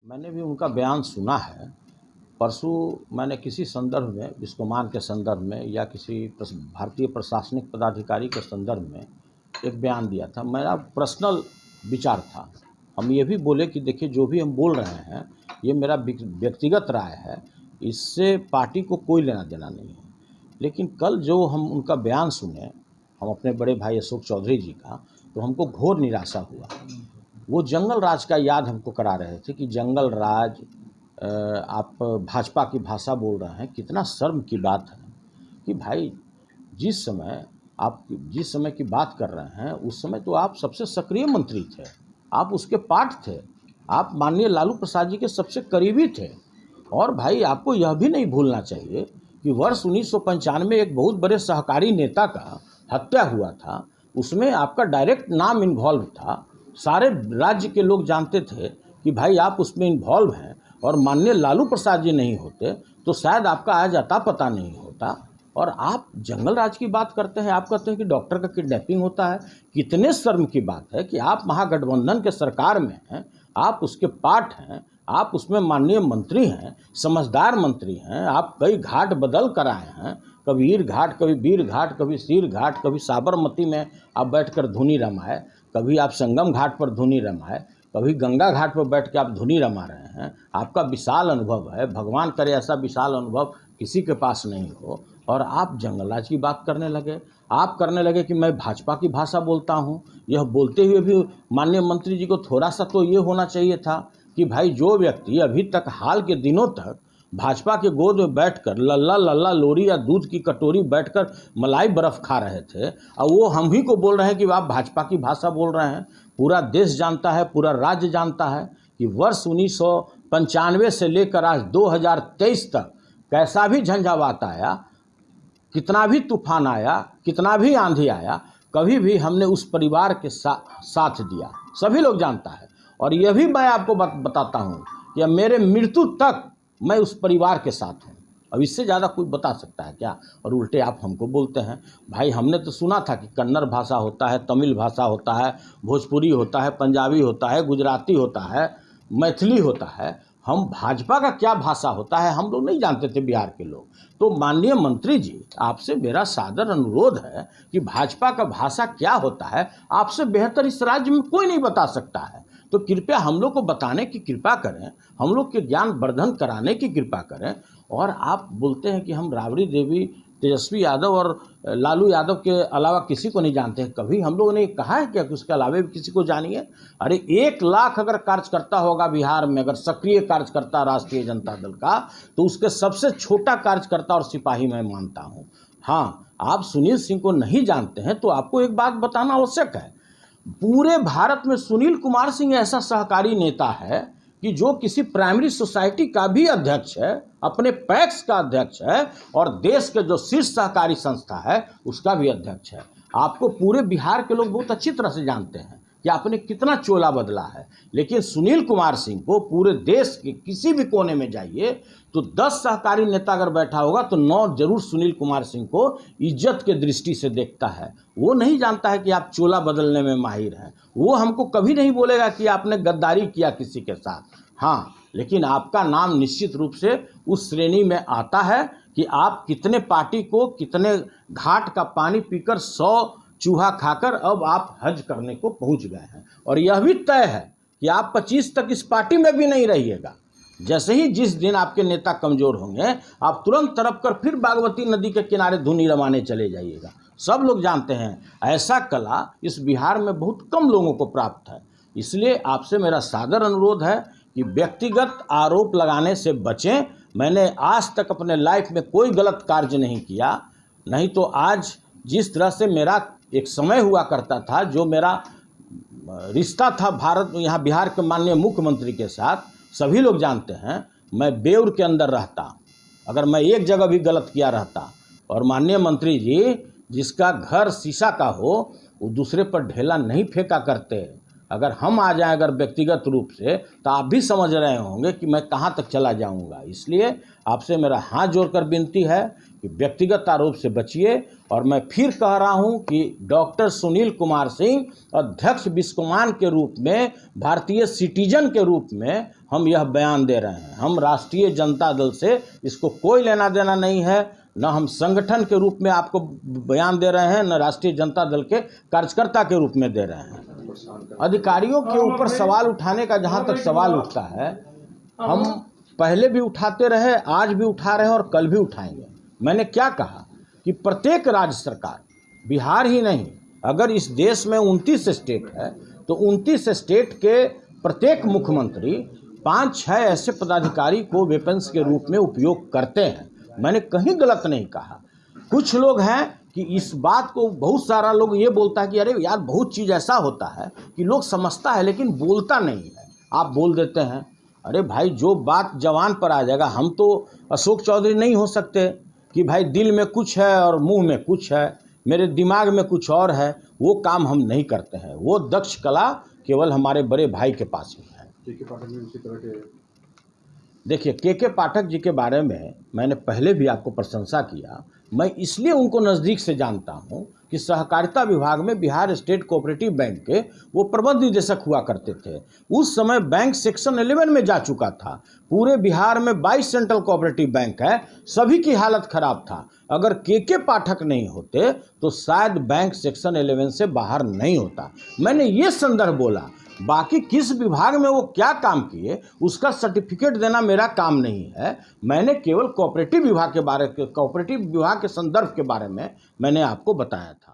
मैंने भी उनका बयान सुना है। परसों मैंने किसी संदर्भ में, बिस्कोमान के संदर्भ में या किसी भारतीय प्रशासनिक पदाधिकारी के संदर्भ में एक बयान दिया था। मेरा पर्सनल विचार था। हम ये भी बोले कि देखिए, जो भी हम बोल रहे हैं ये मेरा व्यक्तिगत राय है, इससे पार्टी को कोई लेना देना नहीं है। लेकिन कल जो हम उनका बयान सुने, हम अपने बड़े भाई अशोक चौधरी जी का, तो हमको घोर निराशा हुआ। वो जंगल राज का याद हमको करा रहे थे कि जंगल राज, आप भाजपा की भाषा बोल रहे हैं। कितना शर्म की बात है कि भाई, जिस समय की बात कर रहे हैं उस समय तो आप सबसे सक्रिय मंत्री थे, आप उसके पार्ट थे, आप माननीय लालू प्रसाद जी के सबसे करीबी थे। और भाई, आपको यह भी नहीं भूलना चाहिए कि वर्ष 1995 में एक बहुत बड़े सहकारी नेता का हत्या हुआ था, उसमें आपका डायरेक्ट नाम इन्वॉल्व था। सारे राज्य के लोग जानते थे कि भाई आप उसमें इन्वॉल्व हैं, और माननीय लालू प्रसाद जी नहीं होते तो शायद आपका आज अता पता नहीं होता। और आप जंगल राज की बात करते हैं, आप कहते हैं कि डॉक्टर का किडनैपिंग होता है। कितने शर्म की बात है कि आप महागठबंधन के सरकार में हैं, आप उसके पार्ट हैं, आप उसमें माननीय मंत्री हैं, समझदार मंत्री हैं। आप कई घाट बदल कर आए हैं, कभी ईर घाट, कभी वीर घाट, कभी सीर घाट, कभी साबरमती में आप बैठकर धुनी रमाए, कभी आप संगम घाट पर धुनी रमाए, कभी गंगा घाट पर बैठ के आप धुनी रमा रहे हैं। आपका विशाल अनुभव है, भगवान करे ऐसा विशाल अनुभव किसी के पास नहीं हो। और आप जंगलराज की बात करने लगे, आप करने लगे कि मैं भाजपा की भाषा बोलता हूँ। यह बोलते हुए भी माननीय मंत्री जी को थोड़ा सा तो ये होना चाहिए था कि भाई, जो व्यक्ति अभी तक हाल के दिनों तक भाजपा के गोद में बैठकर लल्ला लल्ला लोरी या दूध की कटोरी बैठकर मलाई बर्फ़ खा रहे थे, और वो हम ही को बोल रहे हैं कि आप भाजपा की भाषा बोल रहे हैं। पूरा देश जानता है, पूरा राज्य जानता है कि वर्ष 1995 से लेकर आज 2023 तक कैसा भी झंझावात आया, कितना भी तूफान आया, कितना भी आंधी आया, कभी भी हमने उस परिवार के साथ दिया। सभी लोग जानता है। और यह भी मैं आपको बताता हूँ कि मेरे मृत्यु तक मैं उस परिवार के साथ हूँ। अब इससे ज़्यादा कोई बता सकता है क्या? और उल्टे आप हमको बोलते हैं। भाई, हमने तो सुना था कि कन्नड़ भाषा होता है, तमिल भाषा होता है, भोजपुरी होता है, पंजाबी होता है, गुजराती होता है, मैथिली होता है। हम भाजपा का क्या भाषा होता है हम लोग नहीं जानते थे, बिहार के लोग। तो माननीय मंत्री जी, आपसे मेरा सादर अनुरोध है कि भाजपा का भाषा क्या होता है, आपसे बेहतर इस राज्य में कोई नहीं बता सकता है। तो कृपया हम लोग को बताने की कृपा करें, हम लोग के ज्ञान वर्धन कराने की कृपा करें। और आप बोलते हैं कि हम राबड़ी देवी, तेजस्वी यादव और लालू यादव के अलावा किसी को नहीं जानते हैं। कभी हम लोगों ने कहा है क्या कि उसके अलावा भी किसी को जानिए? अरे 1 लाख अगर कार्यकर्ता होगा बिहार में, अगर सक्रिय कार्यकर्ता राष्ट्रीय जनता दल का, तो उसके सबसे छोटा कार्यकर्ता और सिपाही मैं मानता हूँ। हाँ, आप सुनील सिंह को नहीं जानते हैं तो आपको एक बात बताना आवश्यक है। पूरे भारत में सुनील कुमार सिंह ऐसा सहकारी नेता है कि जो किसी प्राइमरी सोसाइटी का भी अध्यक्ष है, अपने पैक्स का अध्यक्ष है, और देश के जो शीर्ष सहकारी संस्था है उसका भी अध्यक्ष है। आपको पूरे बिहार के लोग बहुत अच्छी तरह से जानते हैं कि आपने कितना चोला बदला है। लेकिन सुनील कुमार सिंह को पूरे देश के किसी भी कोने में जाइए तो 10 सहकारी नेता अगर बैठा होगा तो 9 जरूर सुनील कुमार सिंह को इज्जत के दृष्टि से देखता है। वो नहीं जानता है कि आप चोला बदलने में माहिर हैं। वो हमको कभी नहीं बोलेगा कि आपने गद्दारी किया किसी के साथ। हाँ, लेकिन आपका नाम निश्चित रूप से उस श्रेणी में आता है कि आप कितने पार्टी को, कितने घाट का पानी पीकर 100 चूहा खाकर अब आप हज करने को पहुंच गए हैं। और यह भी तय है कि आप 25 तक इस पार्टी में भी नहीं रहिएगा। जैसे ही जिस दिन आपके नेता कमज़ोर होंगे, आप तुरंत तरफ कर फिर बागमती नदी के किनारे धुनी रमाने चले जाइएगा। सब लोग जानते हैं, ऐसा कला इस बिहार में बहुत कम लोगों को प्राप्त है। इसलिए आपसे मेरा सादर अनुरोध है कि व्यक्तिगत आरोप लगाने से बचें। मैंने आज तक अपने लाइफ में कोई गलत कार्य नहीं किया, नहीं तो आज जिस तरह से मेरा एक समय हुआ करता था, जो मेरा रिश्ता था भारत में, यहाँ बिहार के माननीय मुख्यमंत्री के साथ, सभी लोग जानते हैं। मैं बेउर के अंदर रहता, अगर मैं एक जगह भी गलत किया रहता, और माननीय मंत्री जी, जिसका घर शीशा का हो वो दूसरे पर ढेला नहीं फेंका करते। अगर हम आ जाएं अगर व्यक्तिगत रूप से, तो आप भी समझ रहे होंगे कि मैं कहाँ तक चला जाऊंगा। इसलिए आपसे मेरा हाथ जोड़कर विनती है कि व्यक्तिगत आरोप से बचिए। और मैं फिर कह रहा हूं कि डॉक्टर सुनील कुमार सिंह अध्यक्ष बिस्कोमान के रूप में, भारतीय सिटीजन के रूप में हम यह बयान दे रहे हैं। हम राष्ट्रीय जनता दल से इसको कोई लेना देना नहीं है, न हम संगठन के रूप में आपको बयान दे रहे हैं, न राष्ट्रीय जनता दल के कार्यकर्ता के रूप में दे रहे हैं। अधिकारियों के ऊपर सवाल उठाने का जहां तक सवाल उठता है, हम पहले भी उठाते रहे, आज भी उठा रहे हैं और कल भी उठाएंगे। मैंने क्या कहा कि प्रत्येक राज्य सरकार, बिहार ही नहीं, अगर इस देश में 29 स्टेट है तो 29 स्टेट के प्रत्येक मुख्यमंत्री 5-6 ऐसे पदाधिकारी को वेपन्स के रूप में उपयोग करते हैं। मैंने कहीं गलत नहीं कहा। कुछ लोग हैं कि इस बात को, बहुत सारा लोग ये बोलता है कि अरे यार बहुत चीज़ ऐसा होता है कि लोग समझता है लेकिन बोलता नहीं है, आप बोल देते हैं। अरे भाई, जो बात जवान पर आ जाएगा, हम तो अशोक चौधरी नहीं हो सकते कि भाई दिल में कुछ है और मुंह में कुछ है, मेरे दिमाग में कुछ और है। वो काम हम नहीं करते हैं। वो दक्ष कला केवल हमारे बड़े भाई के पास ही है। देखिए, के पाठक जी के बारे में मैंने पहले भी आपको प्रशंसा किया। मैं इसलिए उनको नज़दीक से जानता हूं कि सहकारिता विभाग में बिहार स्टेट कोऑपरेटिव बैंक के वो प्रबंध निदेशक हुआ करते थे। उस समय बैंक सेक्शन 11 में जा चुका था। पूरे बिहार में 22 सेंट्रल कोऑपरेटिव बैंक है, सभी की हालत खराब था। अगर के पाठक नहीं होते तो शायद बैंक सेक्शन 11 से बाहर नहीं होता। मैंने ये संदर्भ बोला, बाकी किस विभाग में वो क्या काम किए उसका सर्टिफिकेट देना मेरा काम नहीं है। मैंने केवल कोऑपरेटिव विभाग के संदर्भ के बारे में मैंने आपको बताया था।